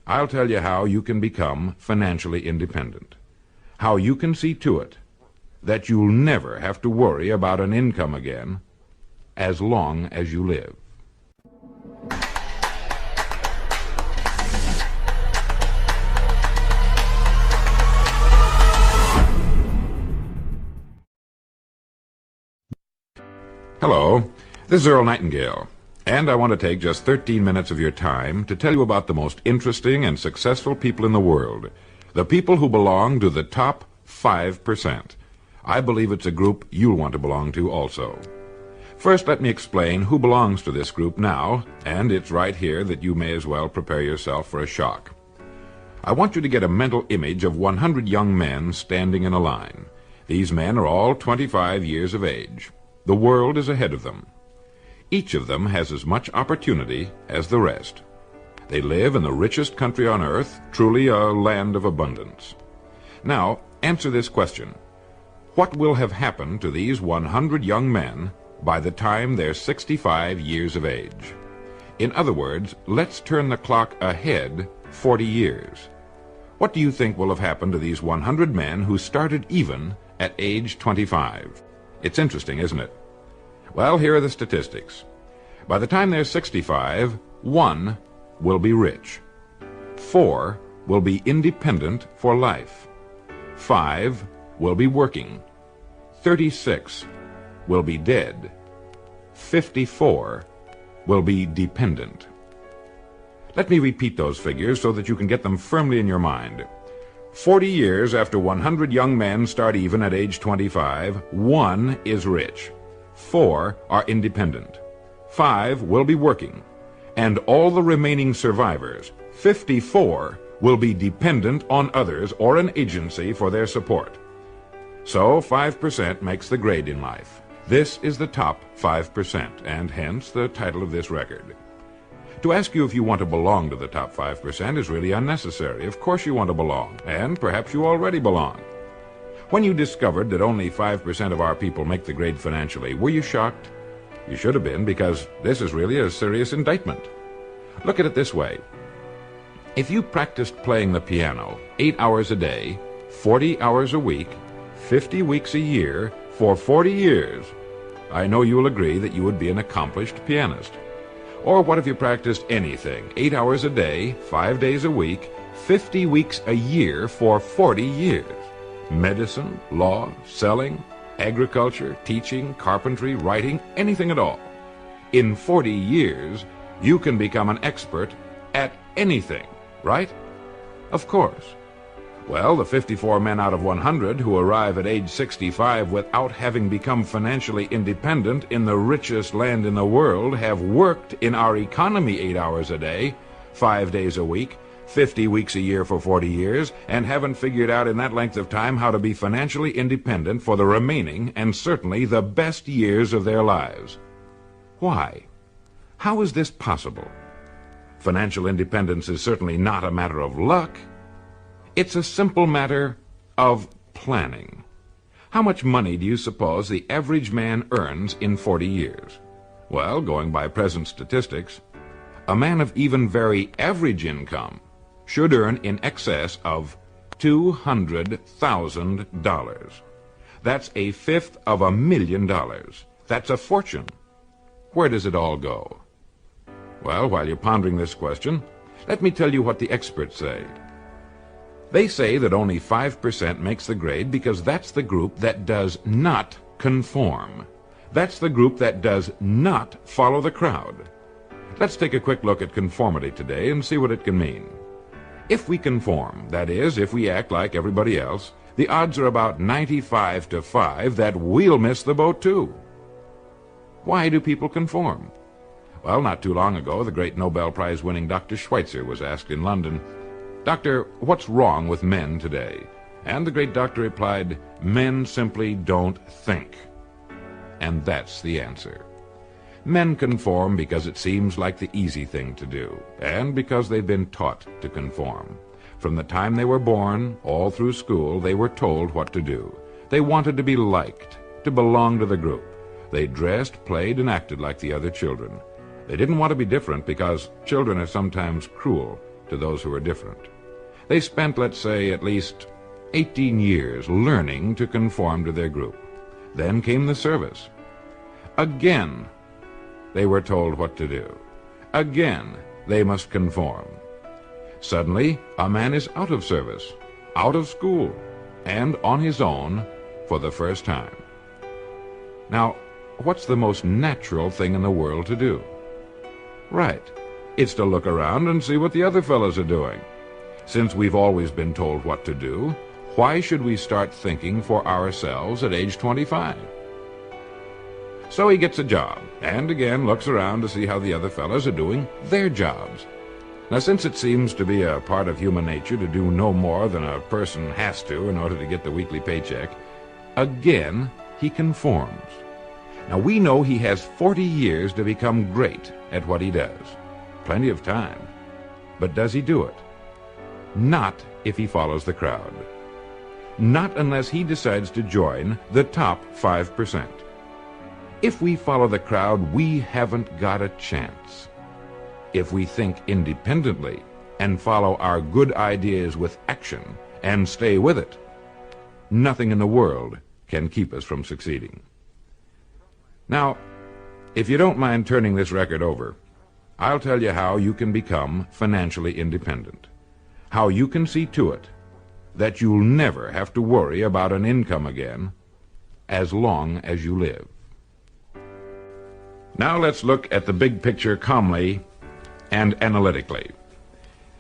I'll tell you how you can become financially independent. How you can see to it that you'll never have to worry about an income again as long as you live. Hello, this is Earl Nightingale, and I want to take just 13 minutes of your time to tell you about the most interesting and successful people in the world, the people who belong to the top 5%. I believe it's a group you'll want to belong to also. First, let me explain who belongs to this group now, and it's right here that you may as well prepare yourself for a shock. I want you to get a mental image of 100 young men standing in a line. These men are all 25 years of age. The world is ahead of them. Each of them has as much opportunity as the rest. They live in the richest country on earth, truly a land of abundance. Now, answer this question. What will have happened to these 100 young men by the time they're 65 years of age? In other words, let's turn the clock ahead 40 years. What do you think will have happened to these 100 men who started even at age 25? It's interesting, isn't it? Well, here are the statistics. By the time they're 65, 1 will be rich. 4 will be independent for life. 5 will be working. 36 will be dead. 54 will be dependent. Let me repeat those figures so that you can get them firmly in your mind. 40 years after 100 young men start even at age 25, 1 is rich. 4 are independent. 5 will be working. And all the remaining survivors, 54, will be dependent on others or an agency for their support. So 5% makes the grade in life. This is the top 5%, and hence the title of this record. To ask you if you want to belong to the top 5% is really unnecessary. Of course you want to belong, and perhaps you already belong. When you discovered that only 5% of our people make the grade financially, were you shocked? You should have been, because this is really a serious indictment. Look at it this way. If you practiced playing the piano 8 hours a day, 40 hours a week, 50 weeks a year, for 40 years, I know you'll agree that you would be an accomplished pianist. Or what if you practiced anything, 8 hours a day, 5 days a week, 50 weeks a year for 40 years? Medicine, law, selling, agriculture, teaching, carpentry, writing, anything at all. In 40 years, you can become an expert at anything, right? Of course. Well, the 54 men out of 100 who arrive at age 65 without having become financially independent in the richest land in the world have worked in our economy 8 hours a day, 5 days a week, 50 weeks a year for 40 years, and haven't figured out in that length of time how to be financially independent for the remaining and certainly the best years of their lives. Why? How is this possible? Financial independence is certainly not a matter of luck. It's a simple matter of planning. How much money do you suppose the average man earns in 40 years? Well, going by present statistics, a man of even very average income should earn in excess of $200,000. That's a fifth of $1,000,000. That's a fortune. Where does it all go? Well, while you're pondering this question, let me tell you what the experts say. They say that only 5% makes the grade because that's the group that does not conform. That's the group that does not follow the crowd. Let's take a quick look at conformity today and see what it can mean. If we conform, that is, if we act like everybody else, the odds are about 95 to 5 that we'll miss the boat too. Why do people conform? Well, not too long ago, the great Nobel Prize-winning Dr. Schweitzer was asked in London, "Doctor, what's wrong with men today?" And the great doctor replied, "Men simply don't think." And that's the answer. Men conform because it seems like the easy thing to do, and because they've been taught to conform. From the time they were born, all through school, they were told what to do. They wanted to be liked, to belong to the group. They dressed, played, and acted like the other children. They didn't want to be different because children are sometimes cruel, to those who were different. They spent, let's say, at least 18 years learning to conform to their group. Then came the service. Again, they were told what to do. Again, they must conform. Suddenly, a man is out of service, out of school, and on his own for the first time. Now, what's the most natural thing in the world to do? Right. It's to look around and see what the other fellows are doing. Since we've always been told what to do, why should we start thinking for ourselves at age 25? So he gets a job, and again looks around to see how the other fellows are doing their jobs. Now, since it seems to be a part of human nature to do no more than a person has to in order to get the weekly paycheck, again he conforms. Now, we know he has 40 years to become great at what he does. Plenty of time. But does he do it? Not if he follows the crowd. Not unless he decides to join the top 5%. If we follow the crowd, we haven't got a chance. If we think independently and follow our good ideas with action and stay with it, nothing in the world can keep us from succeeding. Now, if you don't mind turning this record over, I'll tell you how you can become financially independent. How you can see to it that you'll never have to worry about an income again as long as you live. Now let's look at the big picture calmly and analytically.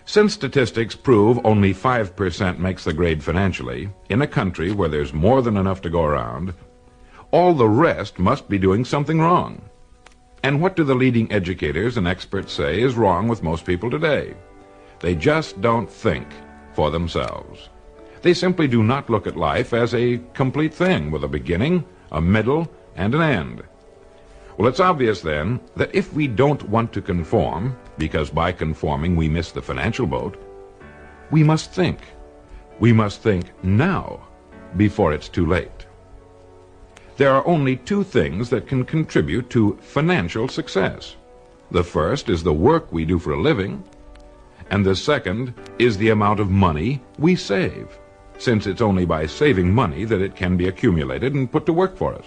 Since statistics prove only 5% makes the grade financially, in a country where there's more than enough to go around, all the rest must be doing something wrong. And what do the leading educators and experts say is wrong with most people today? They just don't think for themselves. They simply do not look at life as a complete thing with a beginning, a middle, and an end. Well, it's obvious then that if we don't want to conform, because by conforming we miss the financial boat, we must think. We must think now, before it's too late. There are only two things that can contribute to financial success. The first is the work we do for a living, and the second is the amount of money we save, since it's only by saving money that it can be accumulated and put to work for us.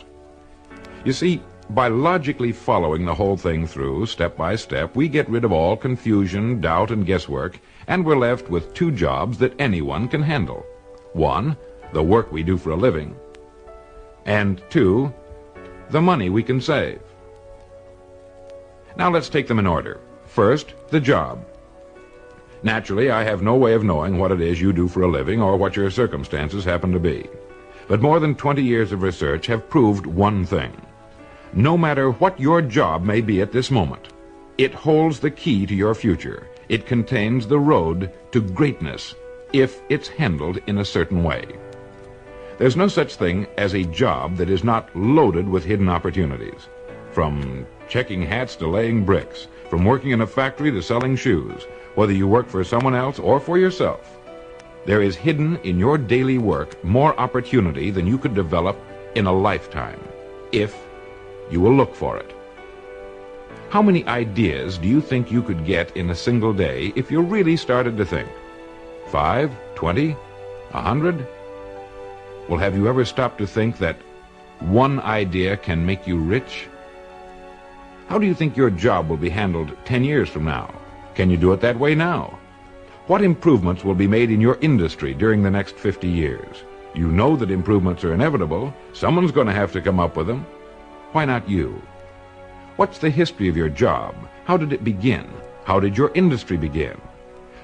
You see, by logically following the whole thing through, step by step, we get rid of all confusion, doubt, and guesswork, and we're left with two jobs that anyone can handle. One, the work we do for a living, and two, the money we can save. Now let's take them in order. First, the job. Naturally, I have no way of knowing what it is you do for a living or what your circumstances happen to be. But more than 20 years of research have proved one thing. No matter what your job may be at this moment, it holds the key to your future. It contains the road to greatness if it's handled in a certain way. There's no such thing as a job that is not loaded with hidden opportunities. From checking hats to laying bricks, from working in a factory to selling shoes, whether you work for someone else or for yourself, there is hidden in your daily work more opportunity than you could develop in a lifetime, if you will look for it. How many ideas do you think you could get in a single day if you really started to think? 5, 20, 100? Well, have you ever stopped to think that one idea can make you rich? How do you think your job will be handled 10 years from now? Can you do it that way now? What improvements will be made in your industry during the next 50 years? You know that improvements are inevitable. Someone's going to have to come up with them. Why not you? What's the history of your job? How did it begin? How did your industry begin?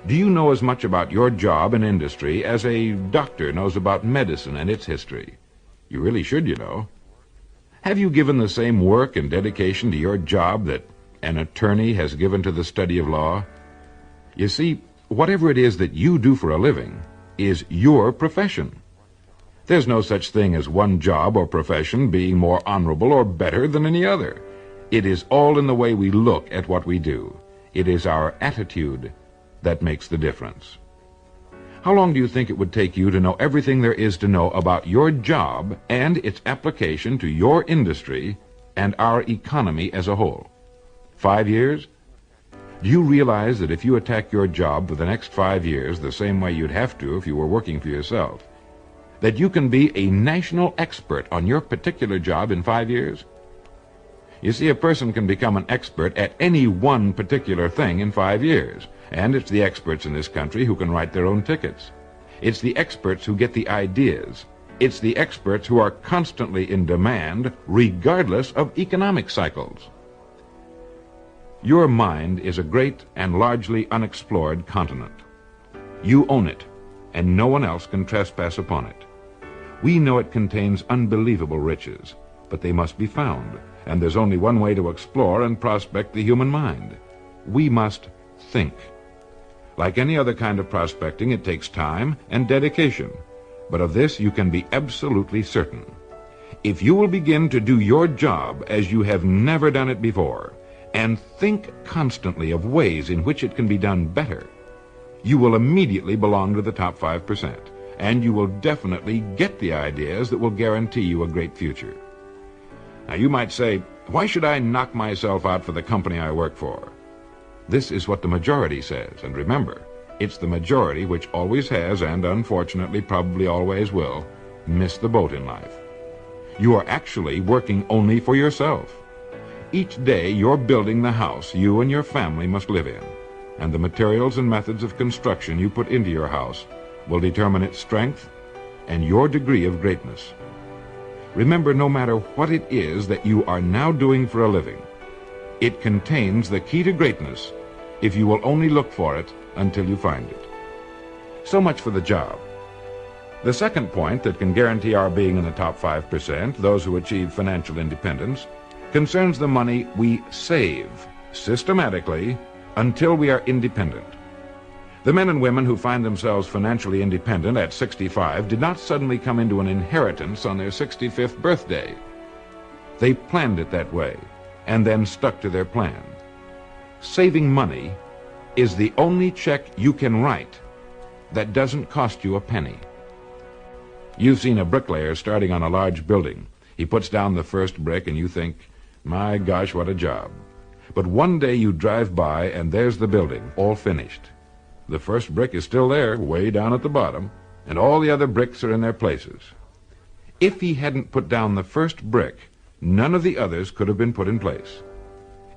Do you know as much about your job and industry as a doctor knows about medicine and its history? You really should, you know. Have you given the same work and dedication to your job that an attorney has given to the study of law? You see, whatever it is that you do for a living is your profession. There's no such thing as one job or profession being more honorable or better than any other. It is all in the way we look at what we do. It is our attitude that makes the difference. How long do you think it would take you to know everything there is to know about your job and its application to your industry and our economy as a whole? 5 years? Do you realize that if you attack your job for the next 5 years the same way you'd have to if you were working for yourself, that you can be a national expert on your particular job in 5 years? You see, a person can become an expert at any one particular thing in 5 years, and it's the experts in this country who can write their own tickets. It's the experts who get the ideas. It's the experts who are constantly in demand, regardless of economic cycles. Your mind is a great and largely unexplored continent. You own it, and no one else can trespass upon it. We know it contains unbelievable riches, but they must be found, and there's only one way to explore and prospect the human mind. We must think. Like any other kind of prospecting, it takes time and dedication, but of this you can be absolutely certain. If you will begin to do your job as you have never done it before, and think constantly of ways in which it can be done better, you will immediately belong to the top 5%, and you will definitely get the ideas that will guarantee you a great future. Now you might say, why should I knock myself out for the company I work for? This is what the majority says, and remember, it's the majority which always has, and unfortunately probably always will, miss the boat in life. You are actually working only for yourself. Each day you're building the house you and your family must live in, and the materials and methods of construction you put into your house will determine its strength and your degree of greatness. Remember, no matter what it is that you are now doing for a living, it contains the key to greatness if you will only look for it until you find it. So much for the job. The second point that can guarantee our being in the top 5%, those who achieve financial independence, concerns the money we save systematically until we are independent. The men and women who find themselves financially independent at 65 did not suddenly come into an inheritance on their 65th birthday. They planned it that way and then stuck to their plan. Saving money is the only check you can write that doesn't cost you a penny. You've seen a bricklayer starting on a large building. He puts down the first brick and you think, my gosh, what a job. But one day you drive by and there's the building, all finished. The first brick is still there, way down at the bottom, and all the other bricks are in their places. If he hadn't put down the first brick, none of the others could have been put in place.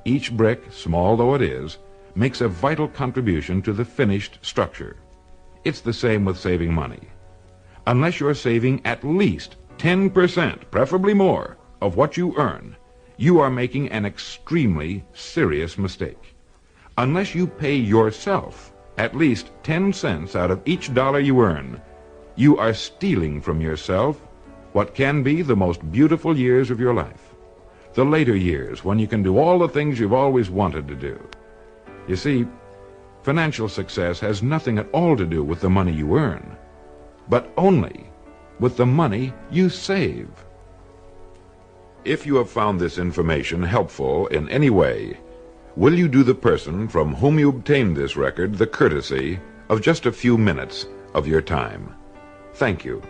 Each brick, small though it is, makes a vital contribution to the finished structure. It's the same with saving money. Unless you're saving at least 10%, preferably more, of what you earn, you are making an extremely serious mistake. Unless you pay yourself at least 10 cents out of each dollar you earn, you are stealing from yourself what can be the most beautiful years of your life. The later years, when you can do all the things you've always wanted to do. You see, financial success has nothing at all to do with the money you earn, but only with the money you save. If you have found this information helpful in any way, will you do the person from whom you obtained this record the courtesy of just a few minutes of your time? Thank you.